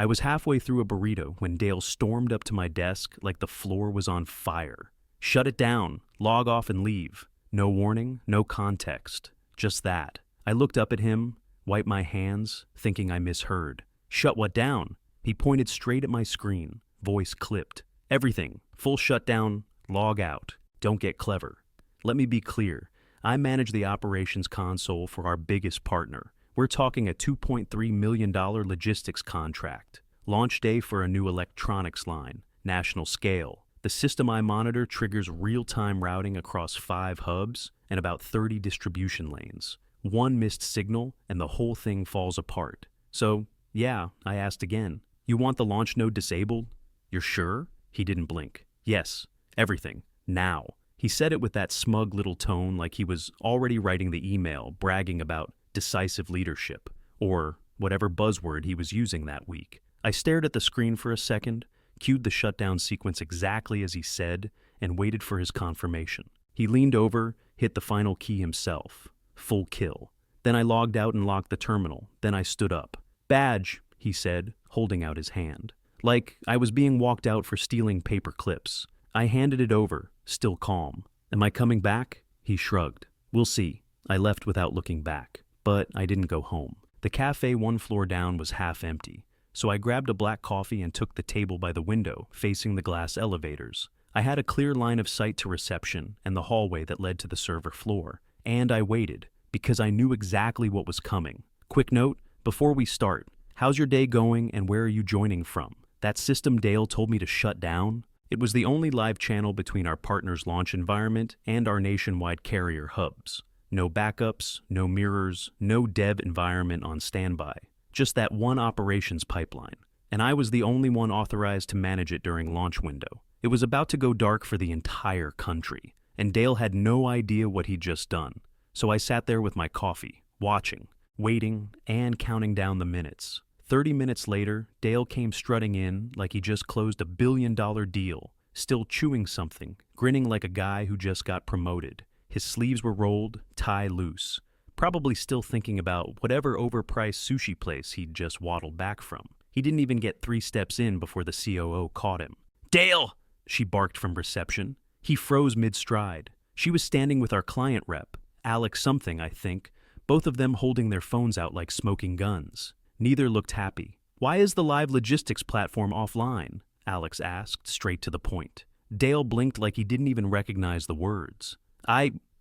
I was halfway through a burrito when Dale stormed up to my desk like the floor was on fire. Shut it down, log off and leave. No warning, no context. Just that. I looked up at him, wiped my hands, thinking I misheard. Shut what down? He pointed straight at my screen, voice clipped. Everything. Full shutdown, log out. Don't get clever. Let me be clear. I manage the operations console for our biggest partner. We're talking a $2.3 million logistics contract. Launch day for a new electronics line. National scale. The system I monitor triggers real-time routing across 5 hubs and about 30 distribution lanes. One missed signal and the whole thing falls apart. So, yeah, I asked again. You want the launch node disabled? You're sure? He didn't blink. Yes, everything. Now. He said it with that smug little tone like he was already writing the email bragging about decisive leadership, or whatever buzzword he was using that week. I stared at the screen for a second, cued the shutdown sequence exactly as he said, and waited for his confirmation. He leaned over, hit the final key himself. Full kill. Then I logged out and locked the terminal. Then I stood up. Badge, he said, holding out his hand. Like I was being walked out for stealing paper clips. I handed it over, still calm. Am I coming back? He shrugged. We'll see. I left without looking back. But I didn't go home. The cafe 1 floor down was half empty. So I grabbed a black coffee and took the table by the window, facing the glass elevators. I had a clear line of sight to reception and the hallway that led to the server floor. And I waited, because I knew exactly what was coming. Quick note, before we start, how's your day going and where are you joining from? That system Dale told me to shut down? It was the only live channel between our partner's launch environment and our nationwide carrier hubs. No backups, no mirrors, no dev environment on standby. Just that one operations pipeline. And I was the only one authorized to manage it during launch window. It was about to go dark for the entire country, and Dale had no idea what he'd just done. So I sat there with my coffee, watching, waiting, and counting down the minutes. 30 minutes later, Dale came strutting in like he just closed a billion-dollar deal, still chewing something, grinning like a guy who just got promoted. His sleeves were rolled, tie loose, probably still thinking about whatever overpriced sushi place he'd just waddled back from. He didn't even get 3 steps in before the COO caught him. "Dale!" she barked from reception. He froze mid-stride. She was standing with our client rep, Alex something, I think, both of them holding their phones out like smoking guns. Neither looked happy. "Why is the live logistics platform offline?" Alex asked, straight to the point. Dale blinked like he didn't even recognize the words.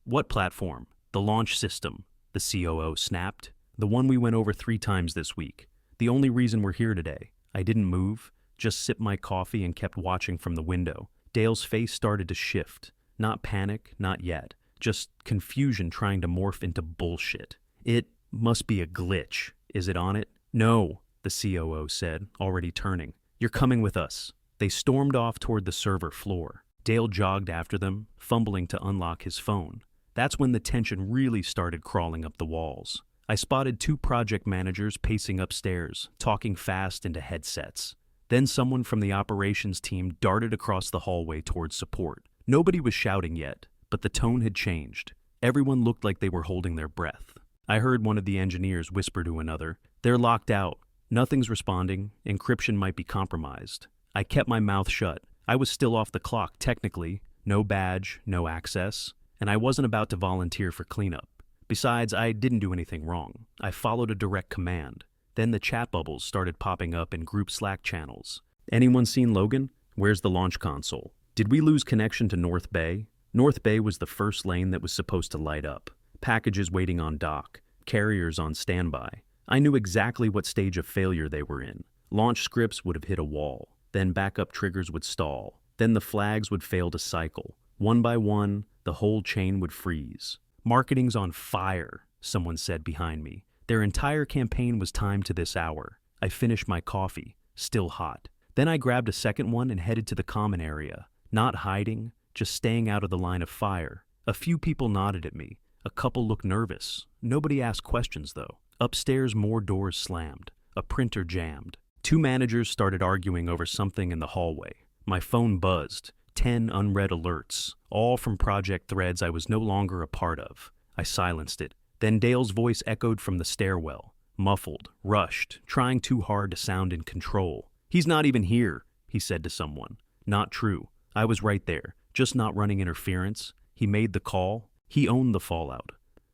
What platform?" "The launch system," the COO snapped. "The one we went over 3 times this week. The only reason we're here today." I didn't move, just sipped my coffee and kept watching from the window. Dale's face started to shift. Not panic, not yet. Just confusion trying to morph into bullshit. "It must be a glitch. Is it on it?" "No," the COO said, already turning. "You're coming with us." They stormed off toward the server floor. Dale jogged after them, fumbling to unlock his phone. That's when the tension really started crawling up the walls. I spotted 2 project managers pacing upstairs, talking fast into headsets. Then someone from the operations team darted across the hallway towards support. Nobody was shouting yet, but the tone had changed. Everyone looked like they were holding their breath. I heard one of the engineers whisper to another, "They're locked out. Nothing's responding. Encryption might be compromised." I kept my mouth shut. I was still off the clock, technically. No badge, no access. And I wasn't about to volunteer for cleanup. Besides, I didn't do anything wrong. I followed a direct command. Then the chat bubbles started popping up in group Slack channels. "Anyone seen Logan? Where's the launch console? Did we lose connection to North Bay?" North Bay was the first lane that was supposed to light up. Packages waiting on dock. Carriers on standby. I knew exactly what stage of failure they were in. Launch scripts would have hit a wall. Then backup triggers would stall. Then the flags would fail to cycle. One by one, the whole chain would freeze. "Marketing's on fire," someone said behind me. Their entire campaign was timed to this hour. I finished my coffee, still hot. Then I grabbed a second one and headed to the common area. Not hiding, just staying out of the line of fire. A few people nodded at me. A couple looked nervous. Nobody asked questions, though. Upstairs, more doors slammed. A printer jammed. 2 managers started arguing over something in the hallway. My phone buzzed. 10 unread alerts, all from project threads I was no longer a part of. I silenced it. Then Dale's voice echoed from the stairwell. muffled, rushed, trying too hard to sound in control. "He's not even here," he said to someone. Not true. I was right there, just not running interference. He made the call. He owned the fallout.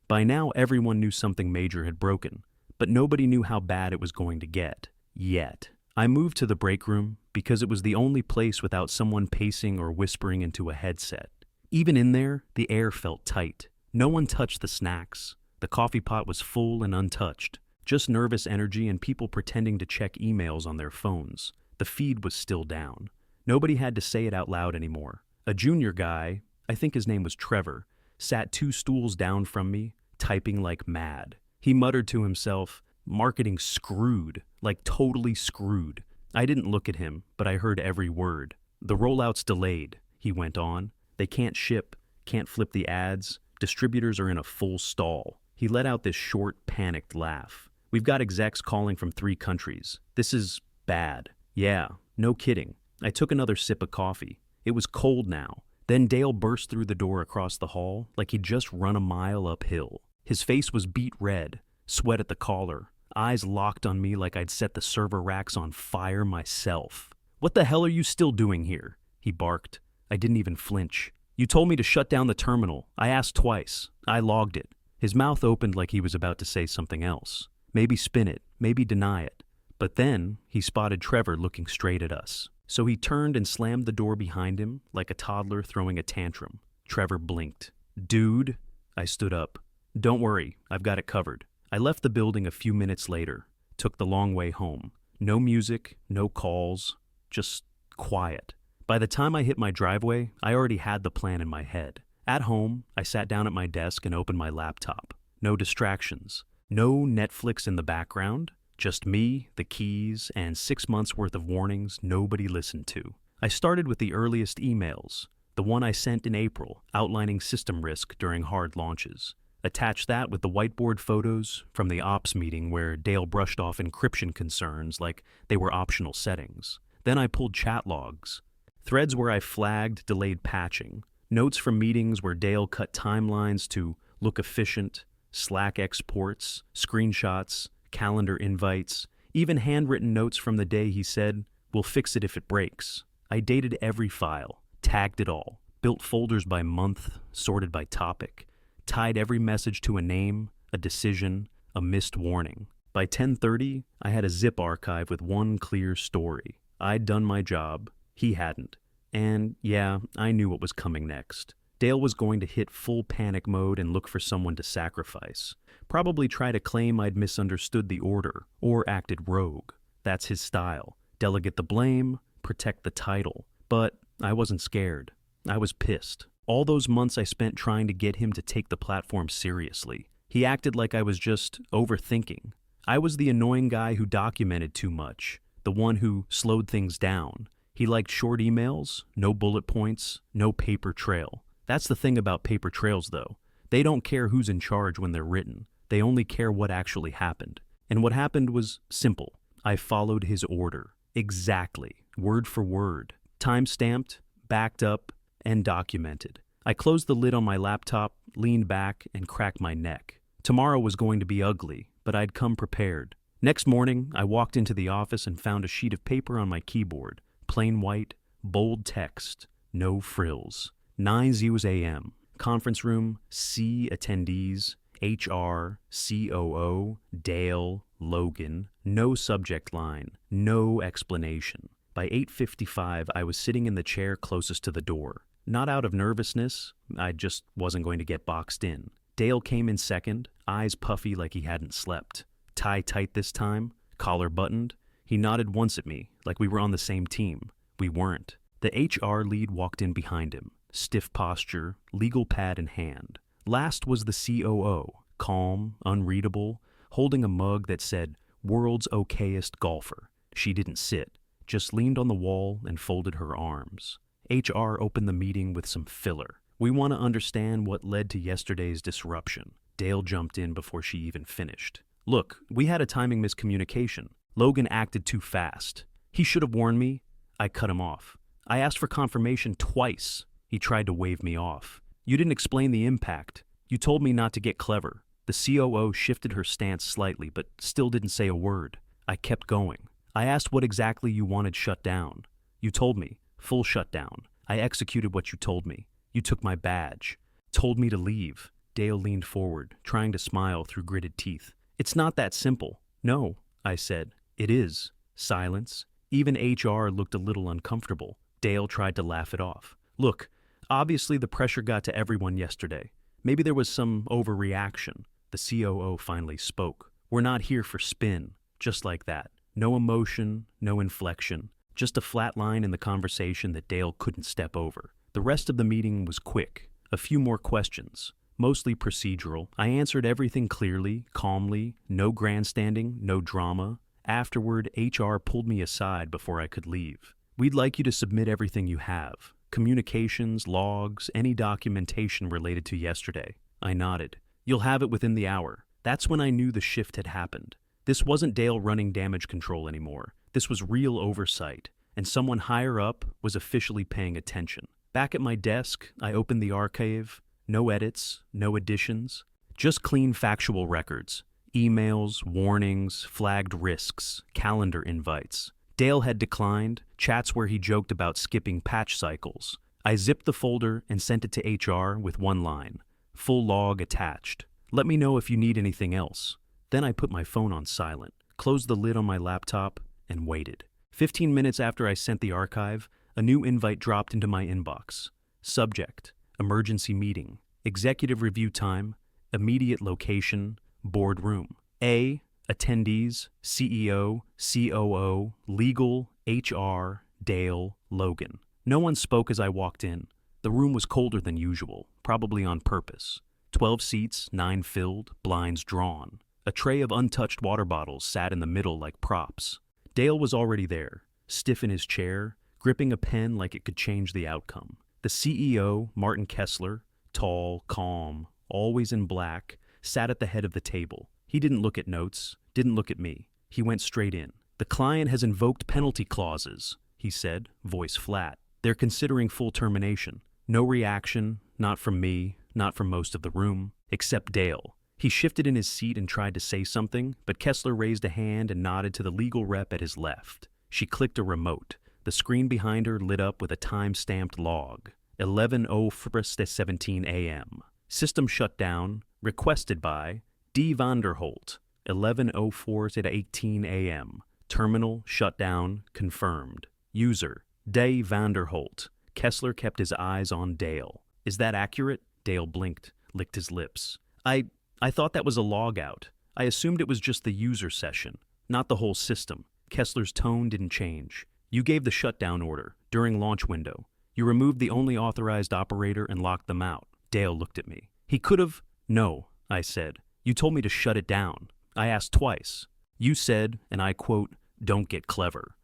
By now, everyone knew something major had broken, but nobody knew how bad it was going to get. Yet. I moved to the break room because it was the only place without someone pacing or whispering into a headset. Even in there, the air felt tight. No one touched the snacks. The coffee pot was full and untouched. Just nervous energy and people pretending to check emails on their phones. The feed was still down. Nobody had to say it out loud anymore. A junior guy, I think his name was Trevor, sat 2 stools down from me, typing like mad. He muttered to himself, "Marketing screwed, like totally screwed." I didn't look at him, but I heard every word. "The rollout's delayed," he went on. "They can't ship, can't flip the ads. Distributors are in a full stall." He let out this short, panicked laugh. "We've got execs calling from 3 countries. This is bad." Yeah, no kidding. I took another sip of coffee. It was cold now. Then Dale burst through the door across the hall like he'd just run a mile uphill. His face was beet red, sweat at the collar, eyes locked on me like I'd set the server racks on fire myself. "What the hell are you still doing here?" he barked. I didn't even flinch. "You told me to shut down the terminal. I asked twice. I logged it." His mouth opened like he was about to say something else. Maybe spin it, maybe deny it. But then he spotted Trevor looking straight at us. So he turned and slammed the door behind him like a toddler throwing a tantrum. Trevor blinked. "Dude," I stood up. "Don't worry, I've got it covered." I left the building a few minutes later, took the long way home. No music, no calls, just quiet. By the time I hit my driveway, I already had the plan in my head. At home, I sat down at my desk and opened my laptop. No distractions. No Netflix in the background. Just me, the keys, and 6 months' worth of warnings nobody listened to. I started with the earliest emails, the one I sent in April, outlining system risk during hard launches. Attached that with the whiteboard photos from the ops meeting where Dale brushed off encryption concerns like they were optional settings. Then I pulled chat logs, threads where I flagged delayed patching, notes from meetings where Dale cut timelines to look efficient, Slack exports, screenshots, calendar invites, even handwritten notes from the day he said, "We'll fix it if it breaks." I dated every file, tagged it all, built folders by month, sorted by topic, tied every message to a name, a decision, a missed warning. By 10:30, I had a zip archive with one clear story. I'd done my job, he hadn't. And yeah, I knew what was coming next. Dale was going to hit full panic mode and look for someone to sacrifice. Probably try to claim I'd misunderstood the order or acted rogue. That's his style. Delegate the blame, protect the title. But I wasn't scared. I was pissed. All those months I spent trying to get him to take the platform seriously. He acted like I was just overthinking. I was the annoying guy who documented too much, the one who slowed things down. He liked short emails, no bullet points, no paper trail. That's the thing about paper trails, though. They don't care who's in charge when they're written. They only care what actually happened. And what happened was simple. I followed his order. Exactly. Word for word. Time-stamped, backed up, and documented. I closed the lid on my laptop, leaned back, and cracked my neck. Tomorrow was going to be ugly, but I'd come prepared. Next morning, I walked into the office and found a sheet of paper on my keyboard. Plain white, bold text, no frills. 9:00 a.m. Conference room, C attendees, HR, COO, Dale, Logan. No subject line, no explanation. By 8:55, I was sitting in the chair closest to the door. Not out of nervousness, I just wasn't going to get boxed in. Dale came in second, eyes puffy like he hadn't slept. Tie tight this time, collar buttoned. He nodded once at me, like we were on the same team. We weren't. The HR lead walked in behind him, stiff posture, legal pad in hand. Last was the COO, calm, unreadable, holding a mug that said, "World's okayest golfer." She didn't sit, just leaned on the wall and folded her arms. HR opened the meeting with some filler. "We want to understand what led to yesterday's disruption." Dale jumped in before she even finished. "Look, we had a timing miscommunication. Logan acted too fast. He should have warned me." I cut him off. "I asked for confirmation twice." He tried to wave me off. "You didn't explain the impact. You told me not to get clever." The COO shifted her stance slightly, but still didn't say a word. I kept going. I asked what exactly you wanted shut down. You told me. Full shutdown. I executed what you told me. You took my badge. Told me to leave. Dale leaned forward, trying to smile through gritted teeth. It's not that simple. No, I said. It is. Silence. Even HR looked a little uncomfortable. Dale tried to laugh it off. Look, obviously the pressure got to everyone yesterday. Maybe there was some overreaction. The COO finally spoke. We're not here for spin. Just like that. No emotion, no inflection. Just a flat line in the conversation that Dale couldn't step over. The rest of the meeting was quick. A few more questions. Mostly procedural. I answered everything clearly, calmly, no grandstanding, no drama. Afterward, HR pulled me aside before I could leave. We'd like you to submit everything you have. Communications, logs, any documentation related to yesterday. I nodded. You'll have it within the hour. That's when I knew the shift had happened. This wasn't Dale running damage control anymore. This was real oversight, and someone higher up was officially paying attention. Back at my desk, I opened the archive. No edits, no additions, just clean factual records. Emails, warnings, flagged risks, calendar invites. Dale had declined, chats where he joked about skipping patch cycles. I zipped the folder and sent it to HR with one line. Full log attached. Let me know if you need anything else. Then I put my phone on silent, closed the lid on my laptop, and waited. 15 minutes after I sent the archive, a new invite dropped into my inbox. Subject: emergency meeting. Executive review time. Immediate location. Boardroom. A. Attendees: CEO, COO, legal, HR, Dale, Logan. No one spoke as I walked in. The room was colder than usual, probably on purpose. 12 seats, 9 filled, blinds drawn. A tray of untouched water bottles sat in the middle like props. Dale was already there, stiff in his chair, gripping a pen like it could change the outcome. The CEO, Martin Kessler, tall, calm, always in black, sat at the head of the table. He didn't look at notes, didn't look at me. He went straight in. The client has invoked penalty clauses, he said, voice flat. They're considering full termination. No reaction, not from me, not from most of the room, except Dale. He shifted in his seat and tried to say something, but Kessler raised a hand and nodded to the legal rep at his left. She clicked a remote. The screen behind her lit up with a time-stamped log. 11:04 a.m. System shutdown, requested by D. Vanderholt. 11:04 a.m. Terminal shutdown confirmed. User, D. Vanderholt. Kessler kept his eyes on Dale. Is that accurate? Dale blinked, licked his lips. I thought that was a log out. I assumed it was just the user session, not the whole system. Kessler's tone didn't change. You gave the shutdown order during launch window. You removed the only authorized operator and locked them out. Dale looked at me. He could have... No, I said. You told me to shut it down. I asked twice. You said, and I quote, don't get clever.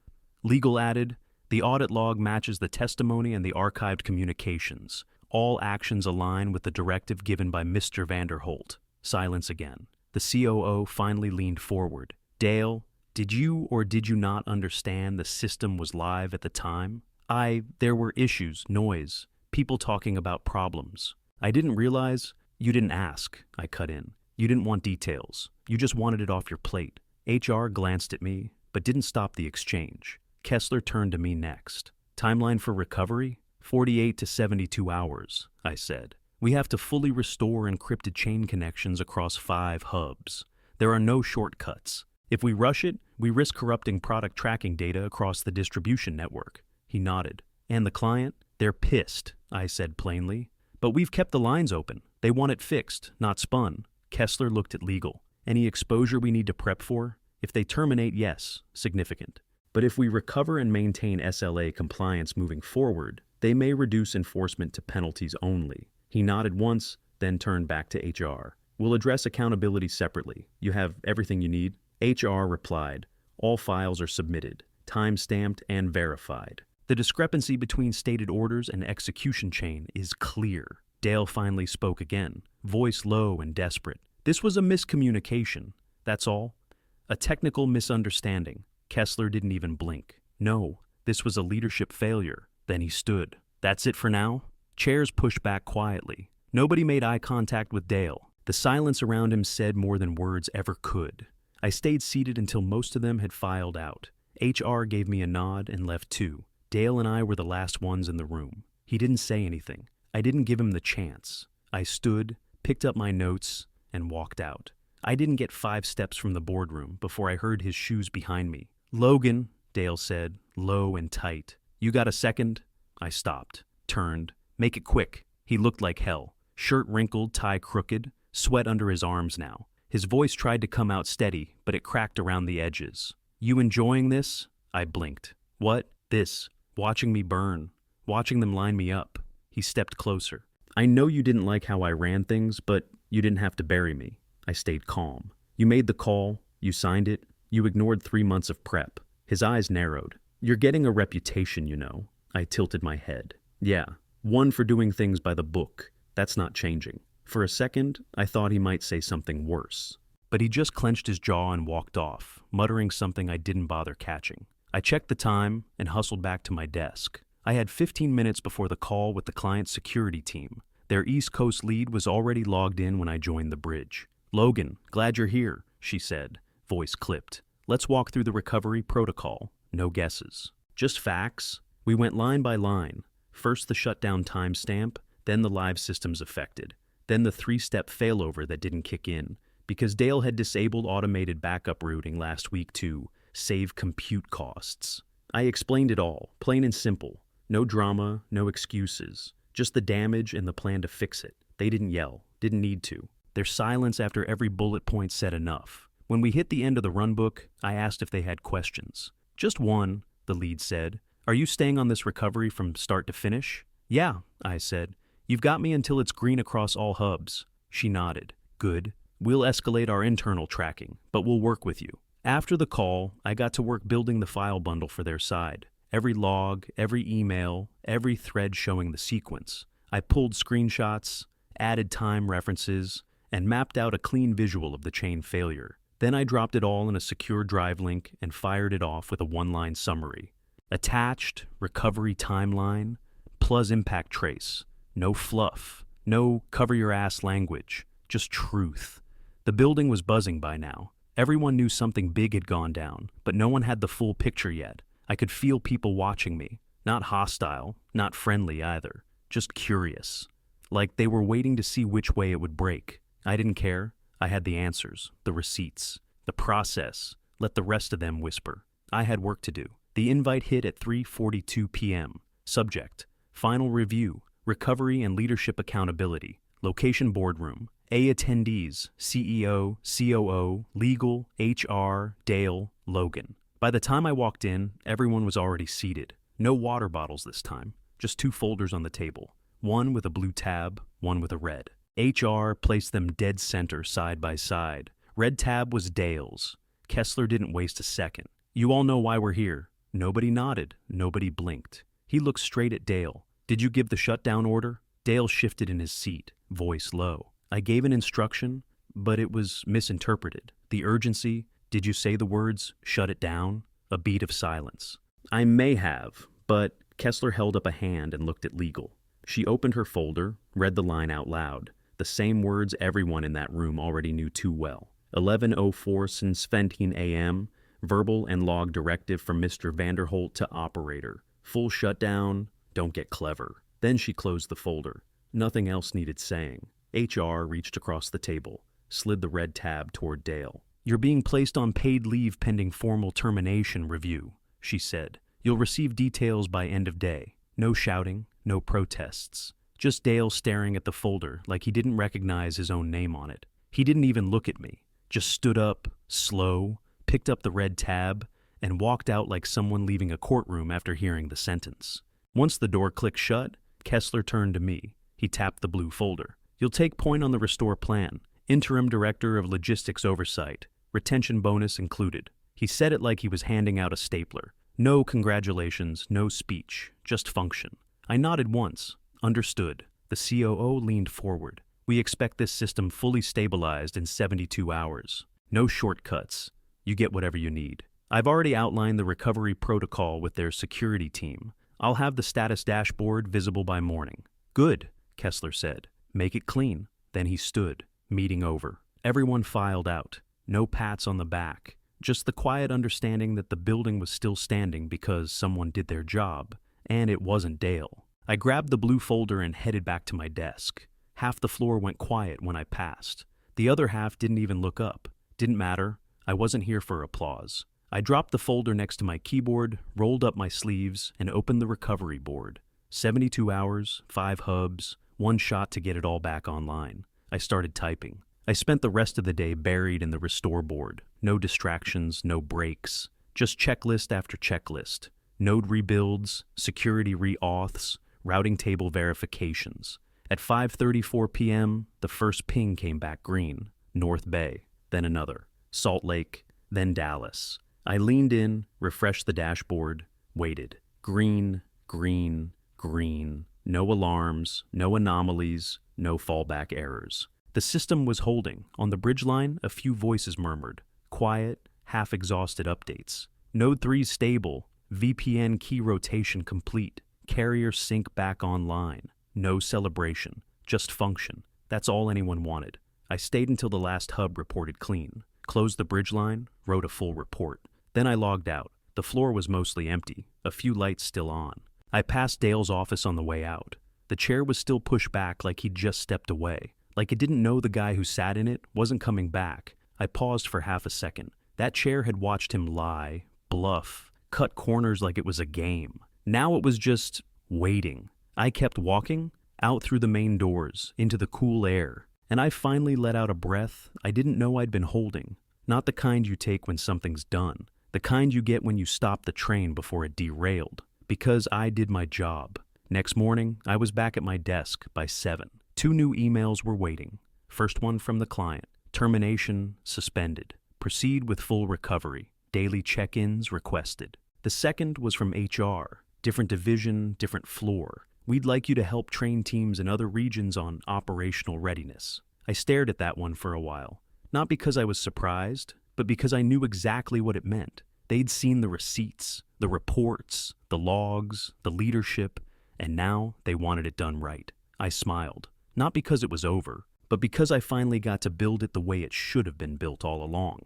Legal added, the audit log matches the testimony and the archived communications. All actions align with the directive given by Mr. Vanderholt. Silence again. The COO finally leaned forward. Dale, did you or did you not understand the system was live at the time? There were issues, noise, people talking about problems. I didn't realize. You didn't ask, I cut in. You didn't want details. You just wanted it off your plate. HR glanced at me, but didn't stop the exchange. Kessler turned to me next. Timeline for recovery? 48 to 72 hours, I said. We have to fully restore encrypted chain connections across 5 hubs. There are no shortcuts. If we rush it, we risk corrupting product tracking data across the distribution network. He nodded. And the client? They're pissed, I said plainly. But we've kept the lines open. They want it fixed, not spun. Kessler looked at legal. Any exposure we need to prep for? If they terminate, yes, significant. But if we recover and maintain SLA compliance moving forward, they may reduce enforcement to penalties only. He nodded once, then turned back to HR. We'll address accountability separately. You have everything you need? HR replied. All files are submitted, time-stamped and verified. The discrepancy between stated orders and execution chain is clear. Dale finally spoke again, voice low and desperate. This was a miscommunication, that's all. A technical misunderstanding. Kessler didn't even blink. No, this was a leadership failure. Then he stood. That's it for now? Chairs pushed back quietly. Nobody made eye contact with Dale. The silence around him said more than words ever could. I stayed seated until most of them had filed out. HR gave me a nod and left too. Dale and I were the last ones in the room. He didn't say anything. I didn't give him the chance. I stood, picked up my notes, and walked out. I didn't get 5 steps from the boardroom before I heard his shoes behind me. "Logan," Dale said, low and tight. "You got a second?" I stopped, turned. "Make it quick." He looked like hell. Shirt wrinkled, tie crooked, sweat under his arms now. His voice tried to come out steady, but it cracked around the edges. "You enjoying this?" I blinked. "What?" "This. Watching me burn. Watching them line me up." He stepped closer. "I know you didn't like how I ran things, but you didn't have to bury me." I stayed calm. "You made the call. You signed it. You ignored 3 months of prep." His eyes narrowed. "You're getting a reputation, you know." I tilted my head. "Yeah, one for doing things by the book. That's not changing." For a second, I thought he might say something worse. But he just clenched his jaw and walked off, muttering something I didn't bother catching. I checked the time and hustled back to my desk. I had 15 minutes before the call with the client's security team. Their East Coast lead was already logged in when I joined the bridge. "Logan, glad you're here," she said, voice clipped. "Let's walk through the recovery protocol. No guesses. Just facts." We went line by line. First the shutdown timestamp, then the live systems affected, then the 3-step failover that didn't kick in, because Dale had disabled automated backup routing last week to save compute costs. I explained it all, plain and simple. No drama, no excuses. Just the damage and the plan to fix it. They didn't yell, didn't need to. Their silence after every bullet point said enough. When we hit the end of the runbook, I asked if they had questions. "Just one," the lead said. "Are you staying on this recovery from start to finish?" "Yeah," I said. "You've got me until it's green across all hubs." She nodded. "Good. We'll escalate our internal tracking, but we'll work with you." After the call, I got to work building the file bundle for their side. Every log, every email, every thread showing the sequence. I pulled screenshots, added time references, and mapped out a clean visual of the chain failure. Then I dropped it all in a secure drive link and fired it off with a 1-line summary. Attached, recovery timeline, plus impact trace. No fluff, no cover-your-ass language, just truth. The building was buzzing by now. Everyone knew something big had gone down, but no one had the full picture yet. I could feel people watching me. Not hostile, not friendly either, just curious. Like they were waiting to see which way it would break. I didn't care. I had the answers, the receipts, the process. Let the rest of them whisper. I had work to do. The invite hit at 3:42 p.m. Subject: Final review, recovery and leadership accountability. Location: boardroom. A attendees: CEO, COO, legal, HR, Dale, Logan. By the time I walked in, everyone was already seated. No water bottles this time, just 2 folders on the table. One with a blue tab, one with a red. HR placed them dead center side by side. Red tab was Dale's. Kessler didn't waste a second. "You all know why we're here." Nobody nodded, nobody blinked. He looked straight at Dale. "Did you give the shutdown order?" Dale shifted in his seat, voice low. "I gave an instruction, but it was misinterpreted. The urgency, did you say the words, 'shut it down'?" A beat of silence. "I may have, but..." Kessler held up a hand and looked at legal. She opened her folder, read the line out loud. The same words everyone in that room already knew too well. 11:04 since 17 a.m., verbal and log directive from Mr. Vanderholt to operator. Full shutdown, don't get clever. Then she closed the folder. Nothing else needed saying. HR reached across the table, slid the red tab toward Dale. "You're being placed on paid leave pending formal termination review," she said. "You'll receive details by end of day. No shouting, no protests. Just Dale staring at the folder like he didn't recognize his own name on it. He didn't even look at me. Just stood up, slow, picked up the red tab, and walked out like someone leaving a courtroom after hearing the sentence. Once the door clicked shut, Kessler turned to me. He tapped the blue folder. "You'll take point on the restore plan. Interim Director of Logistics Oversight. Retention bonus included." He said it like he was handing out a stapler. No congratulations, no speech, just function. I nodded once. Understood. The COO leaned forward. "We expect this system fully stabilized in 72 hours. No shortcuts. You get whatever you need. I've already outlined the recovery protocol with their security team. I'll have the status dashboard visible by morning." "Good," Kessler said. "Make it clean." Then he stood. Meeting over. Everyone filed out. No pats on the back. Just the quiet understanding that the building was still standing because someone did their job, and it wasn't Dale. I grabbed the blue folder and headed back to my desk. Half the floor went quiet when I passed. The other half didn't even look up. Didn't matter. I wasn't here for applause. I dropped the folder next to my keyboard, rolled up my sleeves, and opened the recovery board. 72 hours, 5 hubs, 1 shot to get it all back online. I started typing. I spent the rest of the day buried in the restore board. No distractions, no breaks. Just checklist after checklist. Node rebuilds, security re-auths, routing table verifications. At 5:34 p.m., the first ping came back green. North Bay, then another. Salt Lake, then Dallas. I leaned in, refreshed the dashboard, waited. Green, green, green. No alarms, no anomalies, no fallback errors. The system was holding. On the bridge line, a few voices murmured. Quiet, half-exhausted updates. Node 3's stable. VPN key rotation complete. Carrier sync back online. No celebration, just function. That's all anyone wanted. I stayed until the last hub reported clean. Closed the bridge line, wrote a full report. Then I logged out. The floor was mostly empty, a few lights still on. I passed Dale's office on the way out. The chair was still pushed back like he'd just stepped away. Like it didn't know the guy who sat in it wasn't coming back. I paused for half a second. That chair had watched him lie, bluff, cut corners like it was a game. Now it was just waiting. I kept walking, out through the main doors, into the cool air, and I finally let out a breath I didn't know I'd been holding. Not the kind you take when something's done. The kind you get when you stop the train before it derailed. Because I did my job. Next morning, I was back at my desk by 7. 2 new emails were waiting. First one from the client. Termination suspended. Proceed with full recovery. Daily check-ins requested. The second was from HR. Different division, different floor. We'd like you to help train teams in other regions on operational readiness. I stared at that one for a while. Not because I was surprised, but because I knew exactly what it meant. They'd seen the receipts, the reports, the logs, the leadership, and now they wanted it done right. I smiled. Not because it was over, but because I finally got to build it the way it should have been built all along.